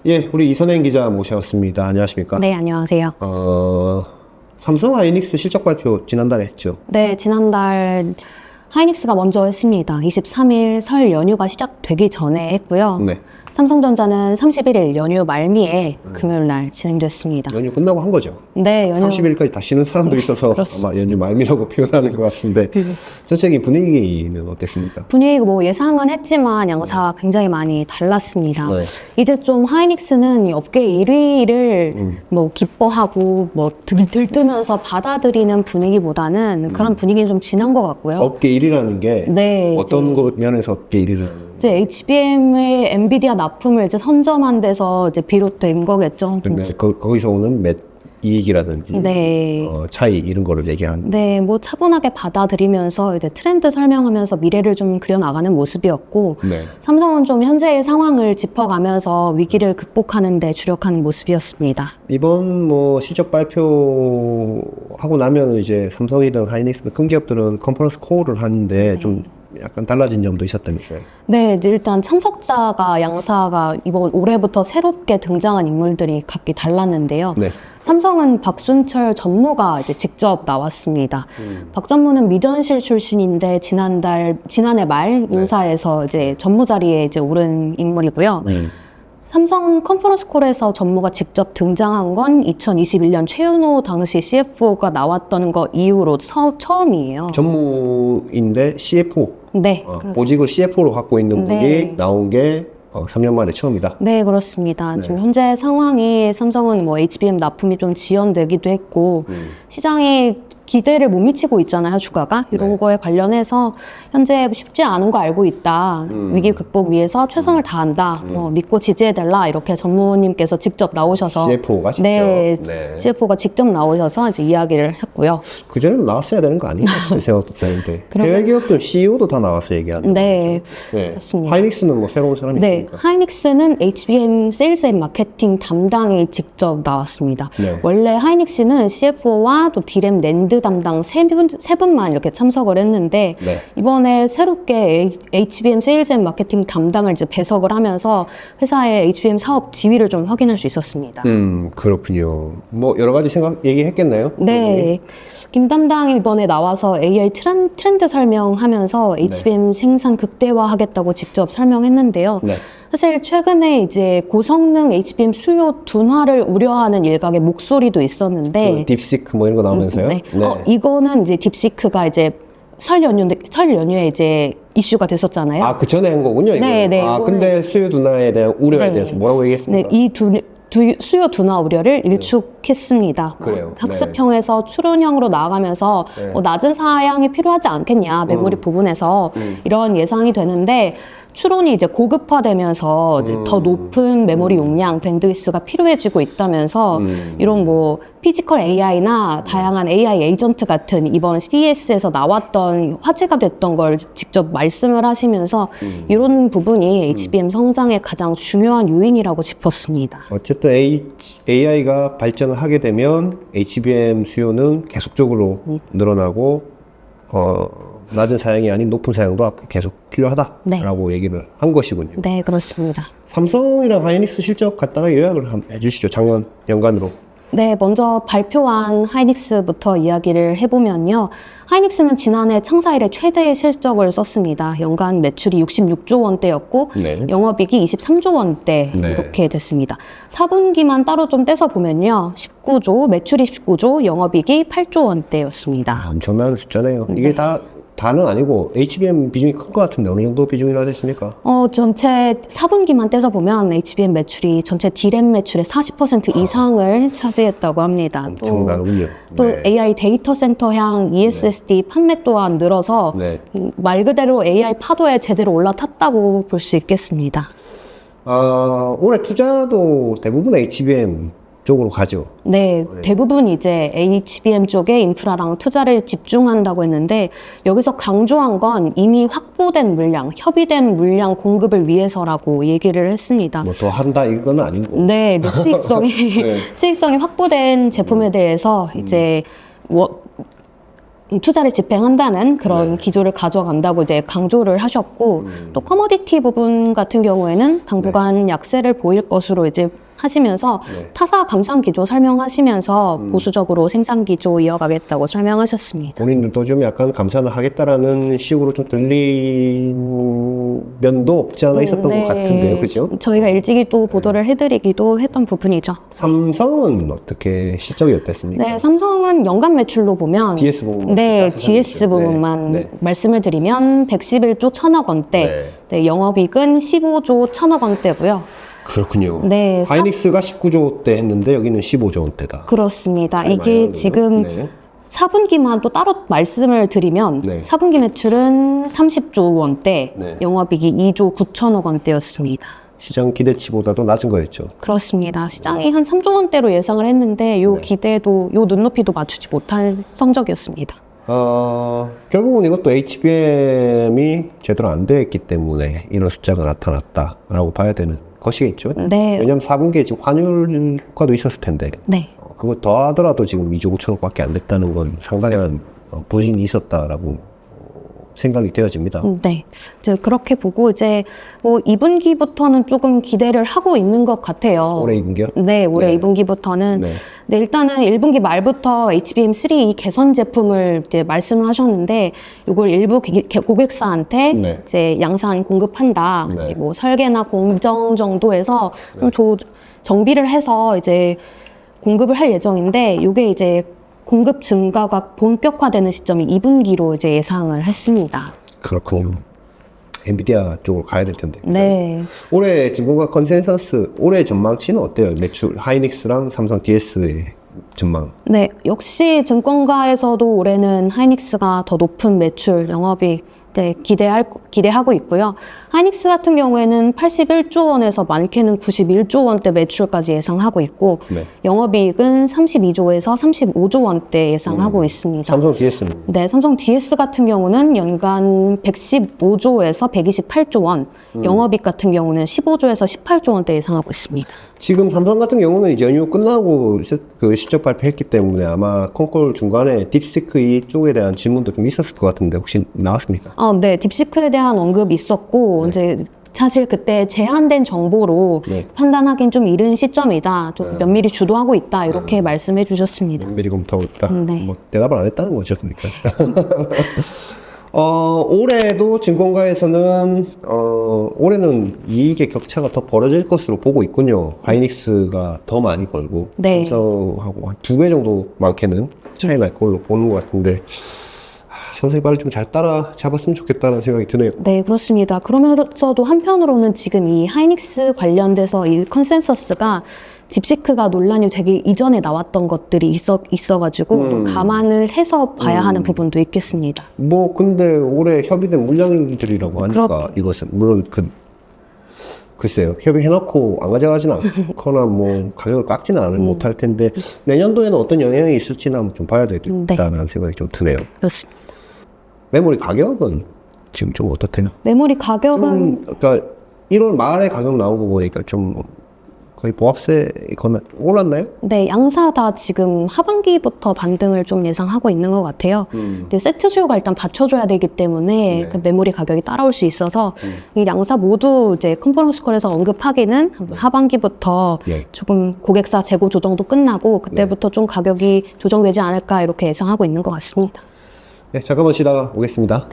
예, 우리 이선행 기자 모셨습니다. 안녕하십니까? 네, 안녕하세요. 삼성 하이닉스 실적 발표 지난달에 했죠. 네, 지난달 하이닉스가 먼저 했습니다. 23일 설 연휴가 시작되기 전에 했고요. 네. 삼성전자는 31일 연휴 말미에 금요일 날 진행됐습니다. 연휴 끝나고 한 거죠. 네, 연휴 30일까지 다 쉬는 사람도 있어서 그렇습니다. 아마 연휴 말미라고 표현하는 것 같은데 전체적인 분위기는 어땠습니까? 분위기 뭐 예상은 했지만 양사가 굉장히 많이 달랐습니다. 네. 이제 좀 하이닉스는 이 업계 1위를 뭐 기뻐하고 뭐 들뜨면서 받아들이는 분위기보다는 그런 분위기는 좀 지난 것 같고요. 업계 1위라는 게 네, 어떤 것 면에서 업계 1위라는 이제 HBM의 엔비디아 납품을 이제 선점한 데서 이제 비롯된 거겠죠. 근데 거기서 오는 이익이라든지 네. 차이 이런 거를 얘기하는 네, 뭐 차분하게 받아들이면서 이제 트렌드 설명하면서 미래를 좀 그려나가는 모습이었고, 네. 삼성은 좀 현재의 상황을 짚어가면서 위기를 극복하는 데 주력하는 모습이었습니다. 이번 뭐 실적 발표하고 나면 이제 삼성이든 하이닉스든 큰 기업들은 컨퍼런스 콜을 하는데 좀 약간 달라진 점도 있었다면서요. 네, 이제 일단 참석자가 양사가 이번 올해부터 새롭게 등장한 인물들이 각기 달랐는데요. 네. 삼성은 박순철 전무가 이제 직접 나왔습니다. 박 전무는 미전실 출신인데 지난해 말 인사에서 이제 전무 자리에 이제 오른 인물이고요. 삼성 컨퍼런스 콜에서 전무가 직접 등장한 건 2021년 최윤호 당시 CFO가 나왔던 거 이후로 처음이에요. 전무인데 CFO, 네, 그렇습니다. 보직을 CFO로 갖고 있는 분이 네. 나온 게 3년 만에 처음이다. 네, 그렇습니다. 지금 현재 상황이 삼성은 뭐 HBM 납품이 좀 지연되기도 했고 시장이 기대를 못 미치고 있잖아요, 주가가. 이런 네. 거에 관련해서 현재 쉽지 않은 거 알고 있다. 위기 극복 위해서 최선을 다한다. 믿고 지지해달라. 이렇게 전무님께서 직접 나오셔서 CFO가 직접. 네, 네. CFO가 직접 나오셔서 이제 이야기를 했고요. 그전에도 나왔어야 되는 거 아닌가 싶은 생각도 드는데 해외 기업들 CEO도 다 나와서 얘기하는 네, 네. 그렇습니다. 하이닉스는 뭐 새로운 사람이 네, 있습니까? 하이닉스는 HBM 세일즈 앤 마케팅 담당이 직접 나왔습니다. 네. 원래 하이닉스는 CFO와 또 디램 랜드 담당 세 분만 이렇게 참석을 했는데 네. 이번에 새롭게 HBM 세일즈 앤 마케팅 담당을 이제 배석을 하면서 회사의 HBM 사업 지위를 좀 확인할 수 있었습니다. 그렇군요. 뭐 여러 가지 얘기했겠네요. 네, 김 담당이 이번에 나와서 AI 트렌드 설명하면서 HBM 생산 극대화하겠다고 직접 설명했는데요. 네. 사실 최근에 이제 고성능 HBM 수요 둔화를 우려하는 일각의 목소리도 있었는데, 딥시크 뭐 이런 거 나오면서요. 네. 이거는 이제 딥시크가 이제 설 연휴에 이제 이슈가 됐었잖아요. 아, 그 전에 한 거군요, 이거. 네, 네, 아, 이거는- 근데 수요 둔화에 대한 우려에 네. 대해서 뭐라고 네, 얘기했습니까? 이 수요 둔화 우려를 일축했습니다. 그래요. 학습형에서 추론형으로 나아가면서 네. 낮은 사양이 필요하지 않겠냐, 메모리 부분에서 이런 예상이 되는데 추론이 이제 고급화되면서 이제 더 높은 메모리 용량, 밴드위스가 필요해지고 있다면서 이런 뭐 피지컬 AI나 다양한 AI 에이전트 같은 이번 CES에서 나왔던 화제가 됐던 걸 직접 말씀을 하시면서 이런 부분이 HBM 성장의 가장 중요한 요인이라고 짚었습니다. 어쨌든 AI가 발전을 하게 되면 HBM 수요는 계속적으로 늘어나고 낮은 사양이 아닌 높은 사양도 앞으로 계속 필요하다라고 얘기를 한 것이군요. 네, 그렇습니다. 삼성이랑 하이닉스 실적 간단하게 요약을 한번 해주시죠. 작년 연간으로. 네, 먼저 발표한 하이닉스부터 이야기를 해보면요. 하이닉스는 지난해 창사 이래 최대의 실적을 썼습니다. 연간 매출이 66조 원대였고 네. 영업이익이 23조 원대 네. 이렇게 됐습니다. 4분기만 따로 좀 떼서 보면요. 19조, 매출이 19조, 영업이익이 8조 원대였습니다. 엄청난 숫자네요. 이게 다는 아니고 HBM 비중이 큰 것 같은데 어느 정도 비중이라 됐습니까? 전체 4분기만 떼서 보면 HBM 매출이 전체 D램 매출의 40% 이상을 차지했다고 합니다. 엄청나군요. 또 네. AI 데이터 센터향 ESSD 판매 또한 늘어서 네. 말 그대로 AI 파도에 제대로 올라탔다고 볼 수 있겠습니다. 올해 투자도 대부분 HBM 쪽으로 가죠. 네, 대부분 이제 HBM 쪽에 인프라랑 투자를 집중한다고 했는데 여기서 강조한 건 이미 확보된 물량, 협의된 물량 공급을 위해서라고 얘기를 했습니다. 뭐 더 한다 이건 아니고. 네, 수익성이 네. 수익성이 확보된 제품에 대해서 이제 투자를 집행한다는 그런 네. 기조를 가져간다고 이제 강조를 하셨고 또 커머디티 부분 같은 경우에는 당분간 약세를 보일 것으로 이제 하시면서 네. 타사 감산 기조 설명하시면서 보수적으로 생산 기조 이어가겠다고 설명하셨습니다. 본인들도 좀 약간 감산을 하겠다라는 식으로 좀 들린 면도 없지 않아 있었던 것 같은데요, 그죠? 저희가 일찍이 또 보도를 해드리기도 했던 부분이죠. 삼성은 어떻게 실적이 어땠습니까? 네, 삼성은 연간 매출로 보면 DS 부분 네, DS 부분만 네. 말씀을 드리면 111조 1천억 원대, 네, 영업이익은 15조 1천억 원대고요. 그렇군요. 네, 하이닉스가 19조대 했는데 여기는 15조 원대다. 그렇습니다. 차이 많이 이게 나는데요? 지금 네. 4분기만 또 따로 말씀을 드리면 네. 4분기 매출은 30조 원대, 네. 영업이익이 2조 9천억 원대였습니다. 시장 기대치보다도 낮은 거였죠. 그렇습니다. 시장이 한 3조 원대로 예상을 했는데 요 네. 기대도 요 눈높이도 맞추지 못한 성적이었습니다. 결국은 이것도 HBM이 제대로 안 되었기 때문에 이런 숫자가 나타났다라고 봐야 되는 것이겠죠. 네. 왜냐하면 4분기에 지금 환율 효과도 있었을 텐데 네. 그거 더하더라도 지금 2조 9천억밖에 안 됐다는 건 상당한 부진이 있었다라고 생각이 되어집니다. 네. 이제 그렇게 보고 이제 뭐 2분기부터는 조금 기대를 하고 있는 것 같아요. 올해 2분기요? 네, 올해 네. 2분기부터는 네. 네, 일단은 1분기 말부터 HBM3 이 개선 제품을 이제 말씀을 하셨는데 이걸 일부 고객사한테 네. 이제 양산 공급한다. 네. 뭐 설계나 공정 정도에서 좀 정비를 해서 이제 공급을 할 예정인데 이게 이제 공급 증가가 본격화되는 시점이 2분기로 이제 예상을 했습니다. 그렇군요. 엔비디아 쪽으로 가야 될 텐데. 네. 올해 증권가 컨센서스 올해 전망치는 어때요? 매출 하이닉스랑 삼성 DS의 전망. 네, 역시 증권가에서도 올해는 하이닉스가 더 높은 매출, 영업이익 기대하고 있고요. 하이닉스 같은 경우에는 81조 원에서 많게는 91조 원대 매출까지 예상하고 있고 네. 영업이익은 32조에서 35조 원대 예상하고 있습니다. 삼성 DS는 네, 삼성 DS 같은 경우는 연간 115조에서 128조 원, 영업이익 같은 경우는 15조에서 18조 원대 예상하고 있습니다. 지금 삼성 같은 경우는 이제 연휴 끝나고 그 실적 발표했기 때문에 아마 콩콜 중간에 딥시크 이쪽에 대한 질문도 좀 있었을 것 같은데 혹시 나왔습니까? 네, 딥시크에 대한 언급이 있었고 이제 사실 그때 제한된 정보로 네. 판단하기는 좀 이른 시점이다. 좀 면밀히 주도하고 있다. 이렇게 말씀해 주셨습니다. 면밀히 검토하고 있다. 네. 뭐 대답을 안 했다는 거죠, 그러니까. 올해도 증권가에서는 올해는 이익의 격차가 더 벌어질 것으로 보고 있군요. 하이닉스가 더 많이 벌고 네. 삼성하고 한 2배 정도 많게는 차이 날 걸로 보는 것 같은데 선생님 말을 좀 잘 따라 잡았으면 좋겠다는 생각이 드네요. 네, 그렇습니다. 그러면서도 한편으로는 지금 이 하이닉스 관련돼서 이 컨센서스가 딥시크가 논란이 되기 이전에 나왔던 것들이 있어가지고 좀 감안을 해서 봐야 하는 부분도 있겠습니다. 뭐 근데 올해 협의된 물량들이라고 하니까 이것은 물론 글쎄요 협의해놓고 안 가져가지는 않거나 뭐 가격을 깎지는 못할 텐데 내년도에는 어떤 영향이 있을지는 한번 좀 봐야 되겠다는 생각이 좀 드네요. 그렇습니다. 메모리 가격은 지금 좀 어떻대요? 메모리 가격은 그러니까 1월 말에 가격 나온 거 보니까 좀 거의 보합세 거나 올랐나요? 네, 양사 다 지금 하반기부터 반등을 좀 예상하고 있는 것 같아요. 근데 세트 수요가 일단 받쳐줘야 되기 때문에 그 메모리 가격이 따라올 수 있어서 이 양사 모두 이제 컨퍼런스 콜에서 언급하기는 하반기부터 예. 조금 고객사 재고 조정도 끝나고 그때부터 좀 가격이 조정되지 않을까 이렇게 예상하고 있는 것 같습니다. 네, 잠깐만 쉬다가 오겠습니다.